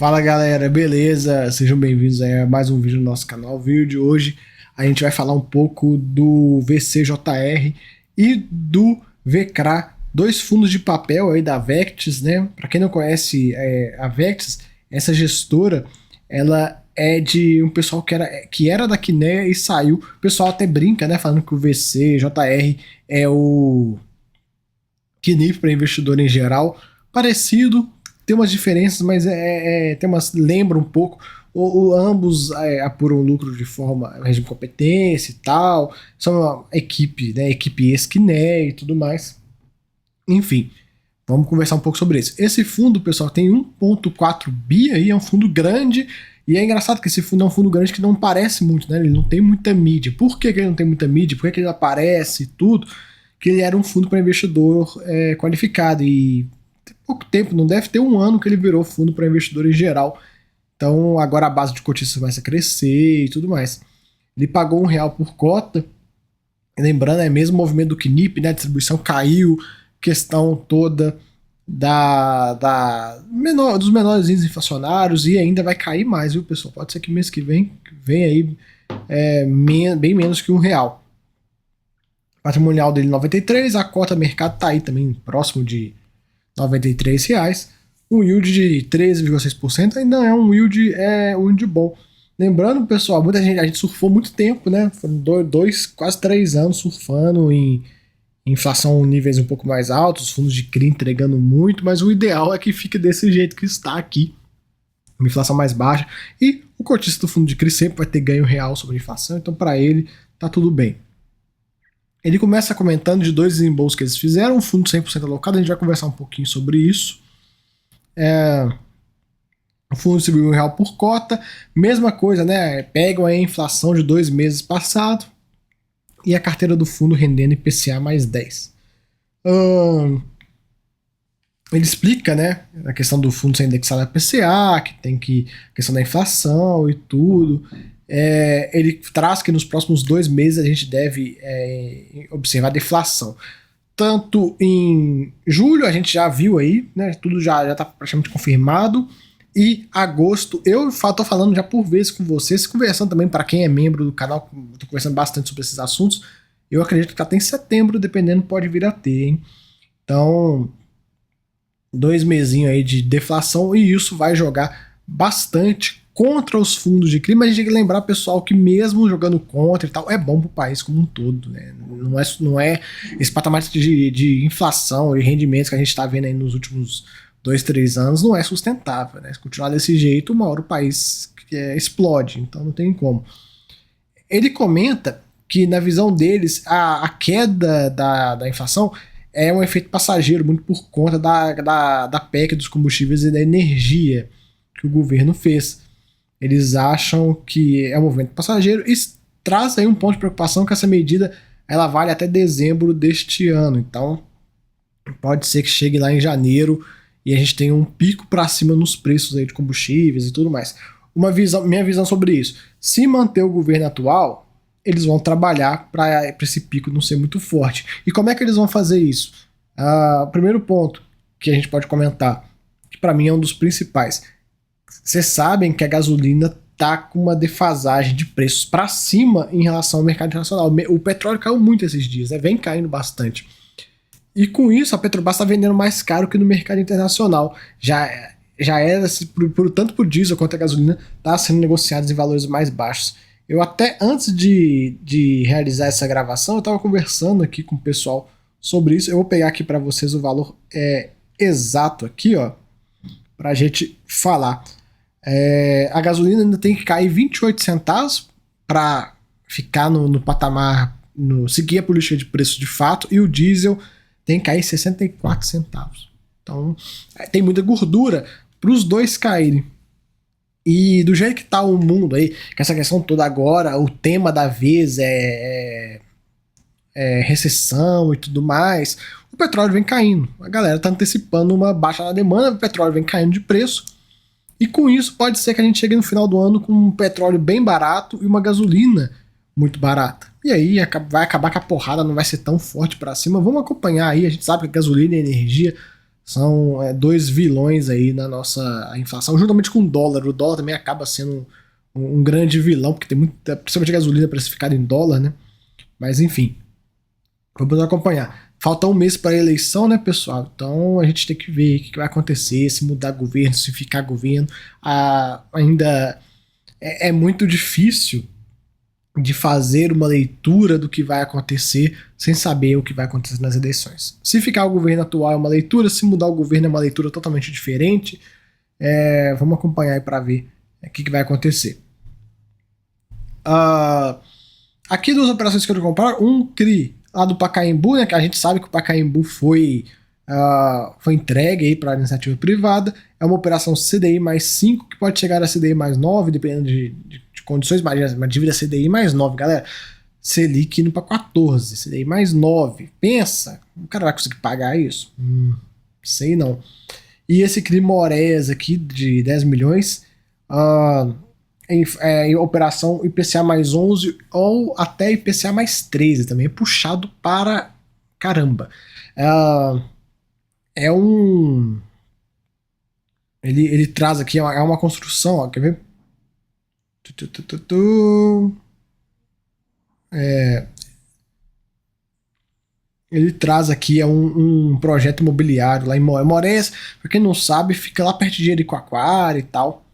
Fala galera, beleza? Sejam bem-vindos a mais um vídeo no nosso canal. O vídeo de hoje a gente vai falar um pouco do VCJR e do VCRA, dois fundos de papel aí da Vectis, né? Para quem não conhece a Vectis, essa gestora, ela é de um pessoal que era da Kinea e saiu. O pessoal até brinca, né? Falando que o VCJR é o Knif para investidor em geral, parecido. Tem umas diferenças, mas lembra um pouco. Ambos apuram lucro de forma regime de competência e tal. São uma equipe, né? Equipe ex-Kinea e tudo mais. Enfim, vamos conversar um pouco sobre isso. Esse fundo, pessoal, tem 1,4 bi aí, é um fundo grande. E é engraçado que esse fundo é um fundo grande que não parece muito, né? Ele não tem muita mídia. Por que ele não tem muita mídia? Por que ele aparece e tudo? Que ele era um fundo para investidor qualificado. E tem pouco tempo, não deve ter um ano que ele virou fundo para investidor em geral. Então agora a base de cotistas começa a crescer e tudo mais. Ele pagou R$1 por cota. Lembrando, é mesmo movimento do Knip, né? A distribuição caiu, questão toda dos menores índices inflacionários, e ainda vai cair mais, viu, pessoal? Pode ser que mês que vem aí bem menos que R$1. Patrimonial dele 93, a cota mercado tá aí também próximo de R$93. Um yield de 13,6% ainda é um yield bom. Lembrando, pessoal, a gente surfou muito tempo, né? Foram quase 3 anos surfando em inflação em níveis um pouco mais altos, os fundos de CRI entregando muito, mas o ideal é que fique desse jeito que está aqui, uma inflação mais baixa, e o cotista do fundo de CRI sempre vai ter ganho real sobre a inflação, então para ele tá tudo bem. Ele começa comentando de 2 desembolsos que eles fizeram, um fundo 100% alocado, a gente vai conversar um pouquinho sobre isso. O fundo distribuiu R$1 por cota, mesma coisa, né? Pegam a inflação de 2 meses passado e a carteira do fundo rendendo IPCA mais 10. Ele explica, né, a questão do fundo ser indexado a IPCA, que tem a questão da inflação e tudo. Ele traz que nos próximos 2 meses a gente deve observar deflação. Tanto em julho, a gente já viu aí, né, tudo já está praticamente confirmado, e agosto, eu estou falando já por vezes com vocês, conversando também para quem é membro do canal, estou conversando bastante sobre esses assuntos, eu acredito que até em setembro, dependendo, pode vir a ter, hein? Então, 2 mesinhos aí de deflação, e isso vai jogar bastante contra os fundos de CRI, mas a gente tem que lembrar, pessoal, que mesmo jogando contra e tal, é bom para o país como um todo, né? Não é esse patamar de inflação e rendimentos que a gente está vendo aí nos últimos 2, 3 anos, não é sustentável, né? Se continuar desse jeito, uma hora o país explode, então não tem como. Ele comenta que, na visão deles, a queda da inflação é um efeito passageiro, muito por conta da PEC dos combustíveis e da energia que o governo fez. Eles acham que é um movimento passageiro e traz aí um ponto de preocupação que essa medida ela vale até dezembro deste ano. Então, pode ser que chegue lá em janeiro e a gente tenha um pico para cima nos preços aí de combustíveis e tudo mais. Minha visão sobre isso: se manter o governo atual, eles vão trabalhar para esse pico não ser muito forte. E como é que eles vão fazer isso? Primeiro ponto que a gente pode comentar, que para mim é um dos principais. Vocês sabem que a gasolina tá com uma defasagem de preços para cima em relação ao mercado internacional. O petróleo caiu muito esses dias, né? Vem caindo bastante. E com isso, a Petrobras está vendendo mais caro que no mercado internacional. Já era, tanto por diesel quanto a gasolina, está sendo negociados em valores mais baixos. Eu até, antes de realizar essa gravação, eu estava conversando aqui com o pessoal sobre isso. Eu vou pegar aqui para vocês o valor exato aqui, ó, para a gente falar. A gasolina ainda tem que cair 28 centavos para ficar no patamar, seguir a política de preço de fato, e o diesel tem que cair 64 centavos. Então, tem muita gordura para os dois caírem. E do jeito que está o mundo aí, com essa questão toda agora, o tema da vez é recessão e tudo mais, o petróleo vem caindo. A galera está antecipando uma baixa na demanda, o petróleo vem caindo de preço. E com isso pode ser que a gente chegue no final do ano com um petróleo bem barato e uma gasolina muito barata. E aí vai acabar que a porrada não vai ser tão forte para cima. Vamos acompanhar aí, a gente sabe que a gasolina e a energia São dois vilões aí na nossa inflação, juntamente com o dólar. O dólar também acaba sendo um grande vilão, porque tem muita, principalmente a gasolina precificada em dólar, né? Mas enfim, vamos acompanhar. Falta um mês para a eleição, né, pessoal? Então a gente tem que ver o que vai acontecer, se mudar governo, se ficar governo. Ainda é muito difícil de fazer uma leitura do que vai acontecer sem saber o que vai acontecer nas eleições. Se ficar o governo atual é uma leitura, se mudar o governo é uma leitura totalmente diferente. Vamos acompanhar aí para ver o que vai acontecer. Aqui duas operações que eu vou comprar, um CRI lá do Pacaembu, né, que a gente sabe que o Pacaembu foi entregue aí para a iniciativa privada. É uma operação CDI mais 5, que pode chegar a CDI mais 9, dependendo de condições, mas uma dívida CDI mais 9, galera. Selic indo para 14, CDI mais 9. Pensa, o cara vai conseguir pagar isso? Sei não. E esse CRI Mores aqui de 10 milhões, em operação IPCA mais 11 ou até IPCA mais 13 também, é puxado para caramba. Ele traz aqui, é uma construção, ó, quer ver? Ele traz aqui um projeto imobiliário lá em Mores, pra quem não sabe, fica lá perto de Jericoacoara e tal.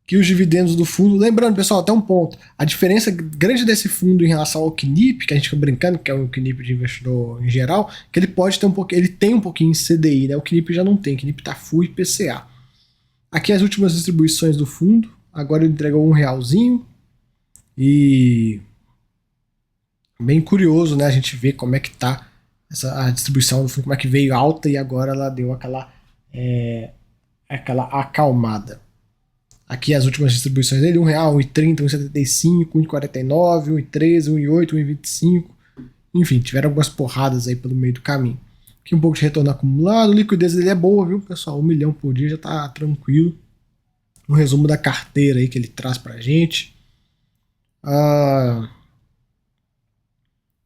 Que os dividendos do fundo, lembrando, pessoal, até um ponto, a diferença grande desse fundo em relação ao CNIP, que a gente fica brincando, que é um CNIP de investidor em geral, que ele pode ter ele tem um pouquinho em CDI, né? O CNIP já não tem, o CNIP tá full IPCA. Aqui as últimas distribuições do fundo, agora ele entregou R$1 e bem curioso, né, a gente ver como é que tá a distribuição do fundo, como é que veio alta e agora ela deu aquela acalmada. Aqui as últimas distribuições dele, R$1, R$1,30, R$1,75, R$1,49, R$1,13, R$1,8, R$1,25. Enfim, tiveram algumas porradas aí pelo meio do caminho. Aqui um pouco de retorno acumulado, a liquidez dele é boa, viu, pessoal? 1 milhão por dia já tá tranquilo. Um resumo da carteira aí que ele traz pra gente.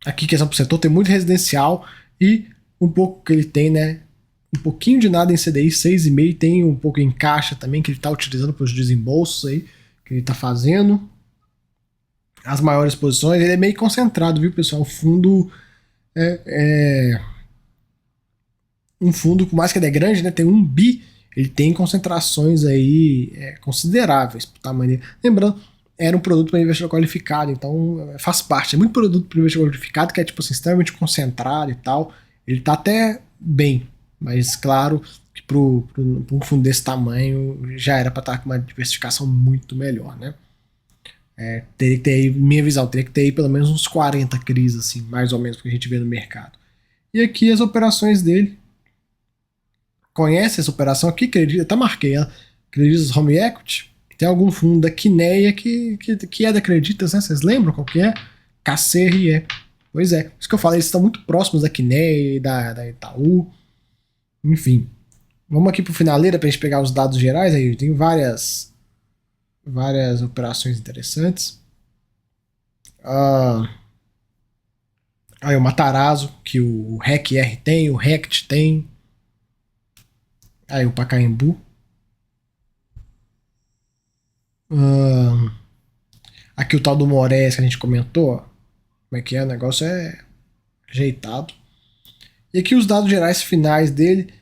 Aqui, questão pro setor, tem muito residencial e um pouco que ele tem, né? Um pouquinho de nada em CDI, 6,5, tem um pouco em caixa também que ele está utilizando para os desembolsos aí, que ele está fazendo. As maiores posições, ele é meio concentrado, viu, pessoal? O fundo um fundo, por mais que ele é grande, né? Tem 1 bi, ele tem concentrações aí consideráveis pro tamanho dele. Lembrando, era um produto para investidor qualificado, então faz parte. É muito produto para investidor qualificado que é tipo assim, extremamente concentrado e tal. Ele tá até bem. Mas claro que para um fundo desse tamanho já era para estar com uma diversificação muito melhor, né? Teria que ter aí, minha visão, teria que ter aí pelo menos uns 40 CRIs, assim, mais ou menos, que a gente vê no mercado. E aqui as operações dele. Conhece essa operação aqui? Acredita, até marquei ela. Creditas Home Equity. Tem algum fundo da Quineia que é da Creditas, né? Vocês lembram qual que é? KCRE. Pois é, isso que eu falei, eles estão muito próximos da Quineia e da Itaú. Enfim, vamos aqui para o finaleira para a gente pegar os dados gerais. Aí tem várias operações interessantes. Aí o Matarazzo, que o REC-R tem, o RECT tem. Aí o Pacaembu. Aqui o tal do Mores que a gente comentou. Ó. Como é que é? O negócio é ajeitado. E aqui os dados gerais finais dele.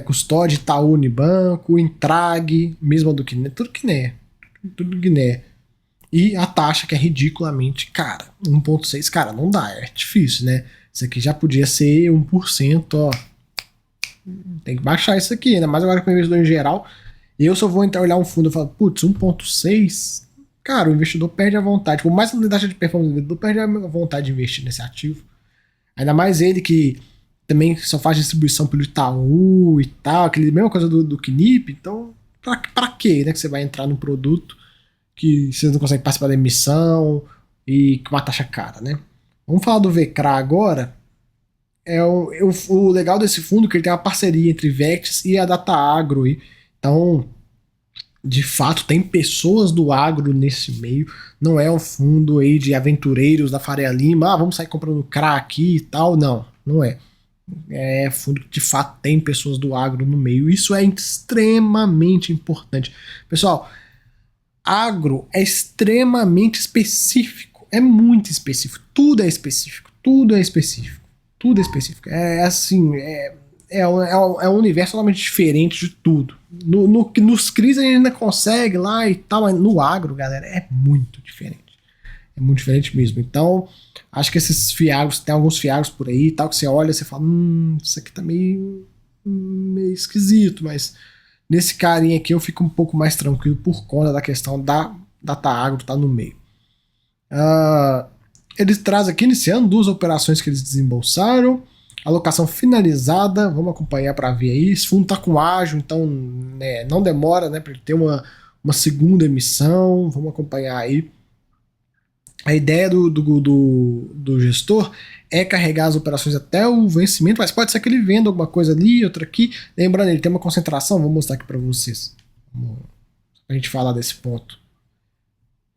Custódia, Itaú, Unibanco, Intrag, mesmo do Guiné, tudo Guiné. Tudo Guiné. E a taxa que é ridiculamente cara. 1,6, cara, não dá, é difícil, né? Isso aqui já podia ser 1%, ó. Tem que baixar isso aqui, ainda mais agora com o investidor em geral. Eu só vou entrar olhar um fundo e falar, putz, 1,6, cara, o investidor perde a vontade. Por mais que não taxa de performance do investidor, perde a vontade de investir nesse ativo. Ainda mais ele que também só faz distribuição pelo Itaú e tal, aquela mesma coisa do CNIP. Então, pra quê, né, que você vai entrar num produto que você não consegue participar da emissão e com uma taxa cara, né? Vamos falar do VCRA agora. O legal desse fundo é que ele tem uma parceria entre Vectis e a Data Agro. Então, de fato, tem pessoas do agro nesse meio. Não é um fundo aí de aventureiros da Faria Lima. Vamos sair comprando CRA aqui e tal. Não, não é. É fundo que de fato tem pessoas do agro no meio. Isso é extremamente importante. Pessoal, agro é extremamente específico. É muito específico. Tudo é específico. Tudo é específico. Tudo é específico. É assim, é um universo totalmente diferente de tudo. Nos CRIs a gente ainda consegue lá e tal, mas no agro, galera, é muito diferente. É muito diferente mesmo. Então, acho que esses fiagros, tem alguns fiagros por aí e tal, que você olha e você fala, isso aqui tá meio esquisito, mas nesse carinha aqui eu fico um pouco mais tranquilo por conta da questão da data agro tá no meio. Eles trazem aqui, iniciando, 2 operações que eles desembolsaram, alocação finalizada, vamos acompanhar para ver aí. Esse fundo tá com ágio, então né, não demora, né, para ele ter uma segunda emissão, vamos acompanhar aí. A ideia do gestor é carregar as operações até o vencimento, mas pode ser que ele venda alguma coisa ali, outra aqui. Lembrando, ele tem uma concentração, vou mostrar aqui para vocês. Pra gente falar desse ponto.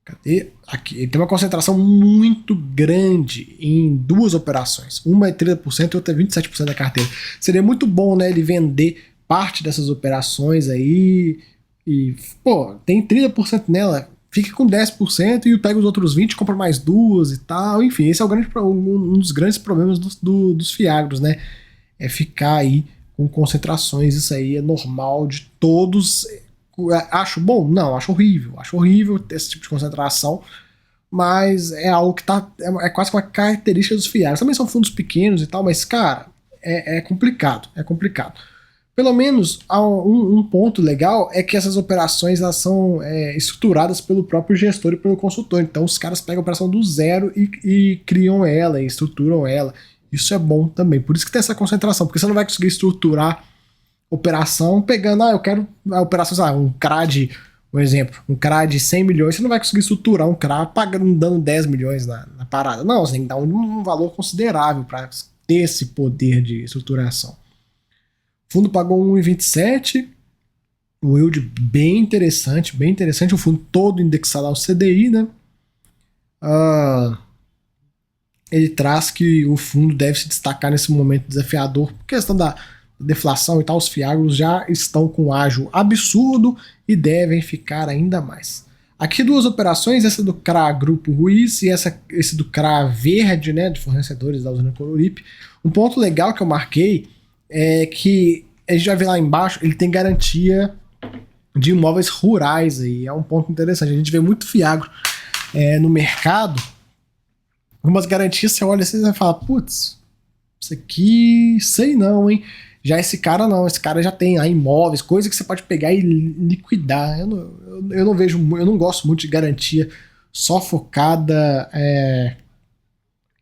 Cadê? Aqui. Ele tem uma concentração muito grande em 2 operações. Uma é 30% e outra é 27% da carteira. Seria muito bom, né, ele vender parte dessas operações aí e, pô, tem 30% nela, fica com 10% e pega os outros 20%, compra mais 2 e tal. Enfim, esse é um dos grandes problemas dos fiagros, né? É ficar aí com concentrações. Isso aí é normal de todos. Acho bom? Não, acho horrível. Acho horrível ter esse tipo de concentração, mas é algo que tá. É quase que uma característica dos fiagros. Também são fundos pequenos e tal, mas, cara, é complicado. É complicado. Pelo menos um ponto legal é que essas operações elas são estruturadas pelo próprio gestor e pelo consultor. Então os caras pegam a operação do zero e criam ela, e estruturam ela. Isso é bom também. Por isso que tem essa concentração, porque você não vai conseguir estruturar operação pegando, eu quero a operação, sei lá, um CRA de, um exemplo, um CRA de 100 milhões, você não vai conseguir estruturar um CRA pagando, dando 10 milhões na parada. Não, você tem que dar um valor considerável para ter esse poder de estruturação. O fundo pagou 1,27, o yield bem interessante, o fundo todo indexado ao CDI, né? Ele traz que o fundo deve se destacar nesse momento desafiador, por questão da deflação e tal, os fiagros já estão com ágio absurdo e devem ficar ainda mais. Aqui 2 operações, essa do CRA Grupo Ruiz e esse do CRA Verde, né, de fornecedores da usina Coruripe. Um ponto legal que eu marquei é que a gente vai ver lá embaixo, ele tem garantia de imóveis rurais aí, é um ponto interessante. A gente vê muito fiagro no mercado, algumas garantias você olha assim e fala, putz, isso aqui, sei não, hein? Já esse cara não, esse cara já tem imóveis, coisa que você pode pegar e liquidar. Eu não vejo, eu não gosto muito de garantia só focada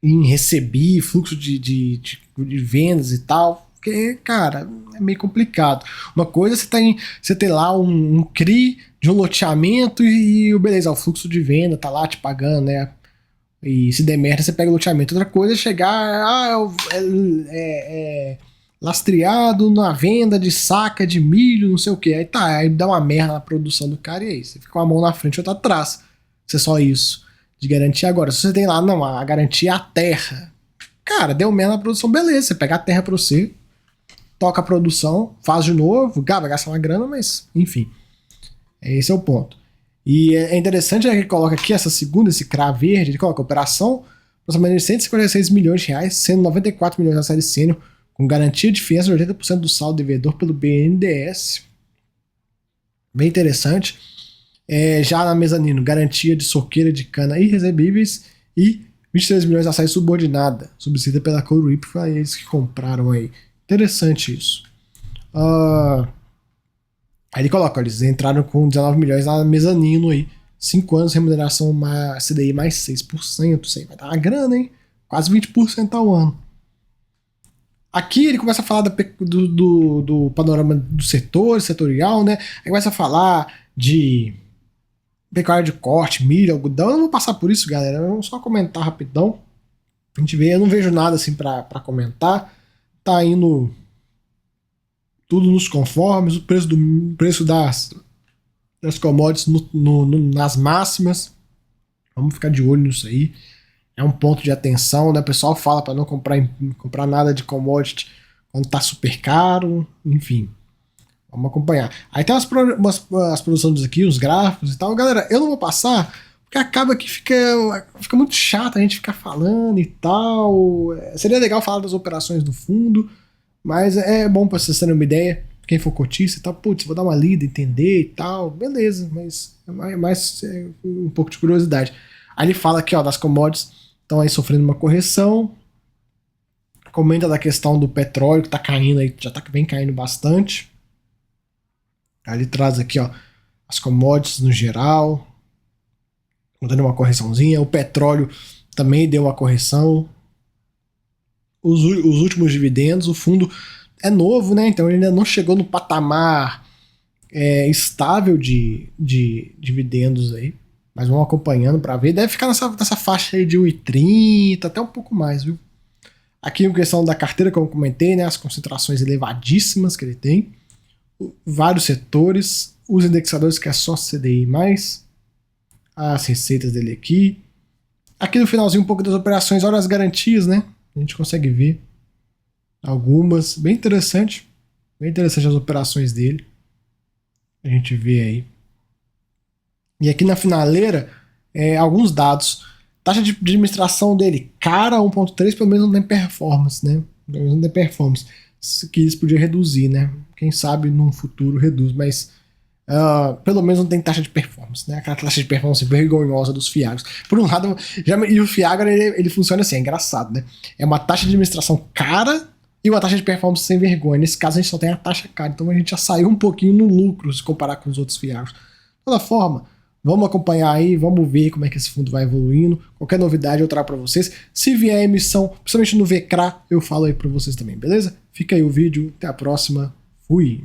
em receber fluxo de vendas e tal, porque, cara, é meio complicado. Uma coisa é você ter lá um CRI de um loteamento e beleza, o fluxo de venda tá lá te pagando, né? E se der merda, você pega o loteamento. Outra coisa é chegar, lastreado na venda de saca de milho, não sei o que. Aí dá uma merda na produção do cara e aí você fica com a mão na frente e outra atrás. Se é só isso de garantia. Agora, se você tem lá, não, a garantia é a terra. Cara, deu merda na produção, beleza. Você pega a terra pra você, toca a produção, faz de novo, vai gastar uma grana, mas enfim. Esse é o ponto. E é interessante que ele coloca aqui esse CRA verde, ele coloca operação, aproximadamente 156 milhões de reais, sendo 94 milhões na série sênior, com garantia de fiança de 80% do saldo devedor pelo BNDES. Bem interessante. Já na mezanino, garantia de soqueira de cana irrecebíveis e 23 milhões na série subordinada, subsídia pela Coruripe, foi eles que compraram aí. Interessante isso. Aí ele coloca, eles entraram com 19 milhões na mezanino aí, 5 anos, remuneração CDI mais 6%, isso aí vai dar uma grana, hein? Quase 20% ao ano. Aqui ele começa a falar do panorama do setorial, né? Aí começa a falar de pecuária de corte, milho, algodão. Eu não vou passar por isso, galera. Vamos só comentar rapidão. A gente vê, eu não vejo nada assim pra comentar. Tá indo tudo nos conformes, o preço das commodities nas máximas. Vamos ficar de olho nisso aí. É um ponto de atenção, né? O pessoal fala para não comprar nada de commodity quando tá super caro, enfim. Vamos acompanhar. Aí tem as produções aqui, os gráficos e tal. Galera, eu não vou passar, porque acaba que fica muito chato a gente ficar falando e tal. Seria legal falar das operações do fundo, mas é bom pra vocês terem uma ideia. Quem for cotista e tal, putz, vou dar uma lida, entender e tal. Beleza, mas é mais um pouco de curiosidade. Aí ele fala aqui, ó, das commodities estão aí sofrendo uma correção. Comenta da questão do petróleo que tá caindo aí, vem caindo bastante. Aí ele traz aqui, ó, as commodities no geral, dando uma correçãozinha. O petróleo também deu uma correção. Os últimos dividendos, o fundo é novo, né? Então ele ainda não chegou no patamar estável de dividendos aí. Mas vamos acompanhando para ver. Deve ficar nessa faixa aí de 1,30, até um pouco mais, viu? Aqui em questão da carteira, como eu comentei, né? As concentrações elevadíssimas que ele tem. Vários setores, os indexadores que é só CDI+, as receitas dele aqui. Aqui no finalzinho um pouco das operações, olha as garantias, né? A gente consegue ver algumas, bem interessante as operações dele. A gente vê aí. E aqui na finaleira, alguns dados. Taxa de administração dele, cara, 1.3, pelo menos não tem performance, né? Pelo menos não tem performance. Que eles podiam reduzir, né? Quem sabe num futuro reduz, mas pelo menos não tem taxa de performance, né? Aquela taxa de performance vergonhosa dos Fiagros. Por um lado, e o Fiagra ele funciona assim, é engraçado, né? É uma taxa de administração cara e uma taxa de performance sem vergonha. Nesse caso, a gente só tem a taxa cara, então a gente já saiu um pouquinho no lucro se comparar com os outros Fiagros. De toda forma, vamos acompanhar aí, vamos ver como é que esse fundo vai evoluindo. Qualquer novidade eu trago para vocês. Se vier emissão, principalmente no VCRA, eu falo aí para vocês também, beleza? Fica aí o vídeo, até a próxima. Fui!